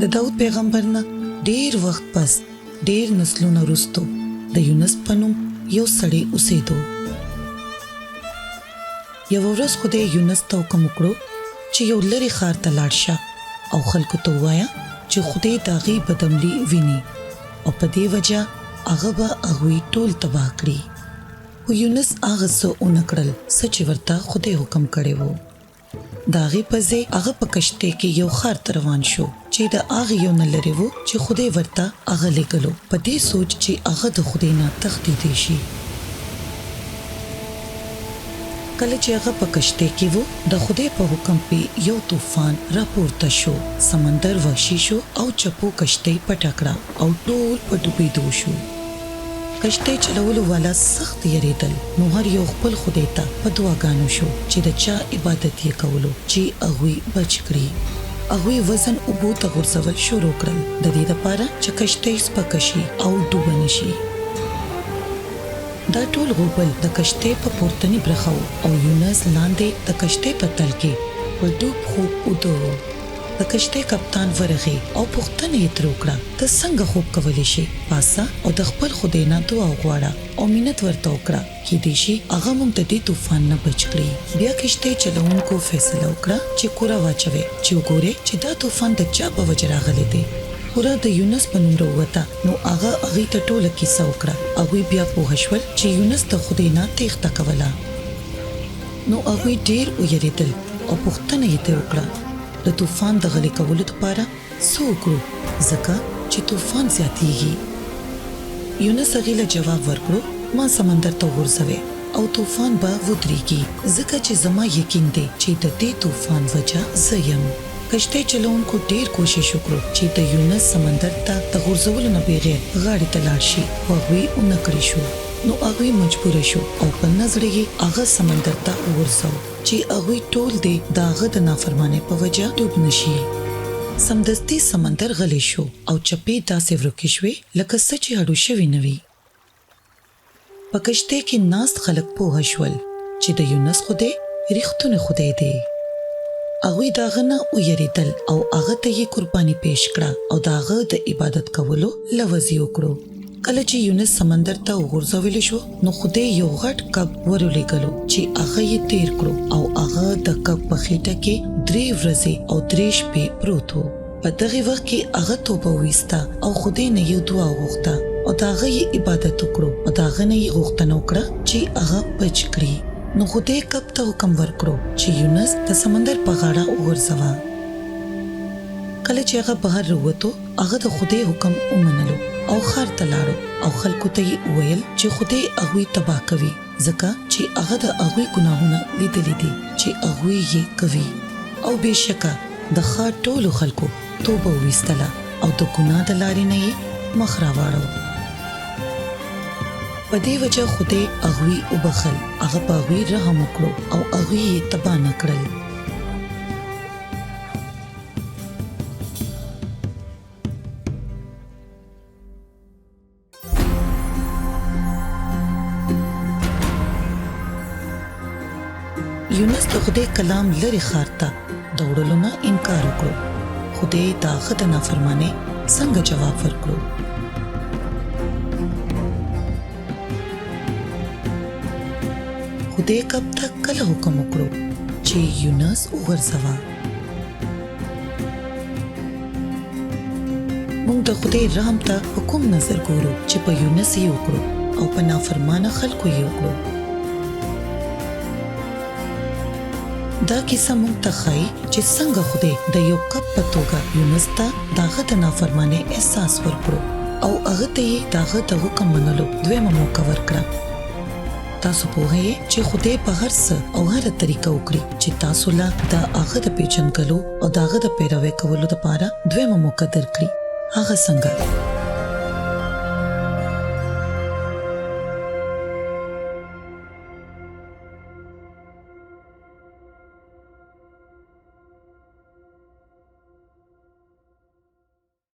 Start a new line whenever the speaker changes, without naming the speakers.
د داود پیغمبر نه ډیر وخت پس ډیر نسلونه وروسته د یونس په نوم یو سړی اوسېدو. یوه ورځ خدای یونس ته حکم وکړو چې یو لرې ښار ته لاړ شه او خلکو ته ووایه چې خدای د هغې بدعملي ویني او په دې وجه هغه به هغوی ټول تباه کړي. خو یونس هغه څه ونه کړل څه چې ورته خدای حکم کړی و. د هغې په ځای هغه په کشتۍ کې یو ښار ته روان شو چې د هغې یو نه لرې و چې خدای ورته هغه لېږلو په دې سوچ چې هغه د خدای نه تښتېدی شي. کله چې هغه په کشتۍ کې و د خدای په حکم پې یو طوفان راپورته شو، سمندر وحشي شو او چپو کشتۍ پټه کړه او ټول په ډوبېدو شو. کشتۍ چلولو والا سخت یریدل، نو هر یو خپل خدای ته په دعاګانو شو چې د چا عبادت یې کولو چې هغوی بچ کړي. هغوی وزن اوبو ته غورځول شروع کړل د دې دپاره چې کشتۍ سپکه شي او ډوبه نه شي. دا ټول غوبل د کشتۍ په پورتني برخه و او یونس لاندې د کشتۍ په تل کې په ډوب خوب اوده و. د کشتۍ کپتان ورغی او پوښتنه یې ترې وکړه ته څنګه خوب کولی شي؟ پاسه او د خپل خدای نه دعا وغواړه او منت ورته وکړه کیدای شي هغه موږ د دې طوفان نه بچ کړي. بیا کشتۍ چلوونکو فیصله وکړه چې کوره واچوي چې وګوري چې دا طوفان د چا په وجه راغلی دی. کوره د یونس په نوم راووته، نو هغه هغې ته ټوله کیسه وکړه. هغوی بیا پوه شول چې یونس د خدای نه تېښته کوله. نو هغوی ډېر ویرېدل او پوښتنه یې ترې وکړه د طوفان د غلې کولو دپاره څه وکړو ځکه چې طوفان زیاتیږي. یونس هغې له جواب ورکړو ما سمندر ته وغورځوئ او طوفان به ودرېږي ځکه چې زما یقین دی چې د دې طوفان وجه زه یم. کشتۍ چلوونکو ډېر کوشش وکړو چې د یونس سمندر ته د غورځولو نه بغیر غاړې ته لاړ شي، خو هغوی ونه کړی شو. نو هغوی مجبوره شو او په نظر یې هغه سمندر ته وغورځو چې هغوی ټول دې د هغه د نافرمانۍ په وجه ډوب نه شي. سمدستي سمندر غلی شو او چپې داسې ورکې شوې لکه څه چې هډو شوي نه وي. په کشتۍ کې ناست خلک پوه شول چې د یونس خدای ریښتونی خدای دی. هغوی د هغه نه ویرېدل او هغه ته یې قرباني پیش کړه او د هغه د عبادت کولو لوظ یې وکړو. کله چې یونس سمندر ته وغورځولی شو نو خدای یو غټ کب ورولېږلو چې هغه یې تیر کړو او هغه د کب په خېټه کې 3 ورځې او 3 شپې پروت و. په دغې وخت کې هغه توبه ویسته او خدای نه یو دعا وغوښته او د هغه یې عبادت وکړو او د هغه نه یې غوښتنه وکړه چې هغه بچ کړي. نو خدای کب ته حکم ورکړو چې یونس د سمندر په غاړه وغورځوه. کله چې هغه بهر راووتو هغه د خدای حکم ومنلو او ښار ته لاړو او خلکو ته یې وویل چې خدای هغوی تباه کوي ځکه چې هغه د هغوی ګناهونه لیدلي دي چې هغوی یې کوي. او بېشکه د ښار ټولو خلکو توبه وویستله او د ګناه د لارې نه یې مخ راواړو. په دې وجه خدای هغوی وبخل، هغه په هغوی رحم وکړو او هغوی یې تباه نه کړل. یونس د خدای کلام لرې ښار ته د وړلو نه انکار وکړو. خدای د هغه د نافرمانۍ څنګه جواب ورکړو؟ خدای کب ته کله حکم وکړو چې یونس وغورځوه. موږ د خدای رحم ته په کوم نظر ګورو چې په یونس یې وکړو او په نافرمانه خلکو یې وکړو. دا کیسه موږ ته ښایي چې څنګه خدای د یو کب په توګه یونس ته د هغه د نافرمانۍ احساس ورکړو او هغه ته یې د هغه د حکم منلو دویمه موقع ورکړه. تاسو پوهه یې چې خدای په هر څه او هره طریقه وکړي چې تاسو له د هغه د پیژندګلو او د هغه د پیروي کولو لپاره دویمه موقع درکړي. هغه څنګه؟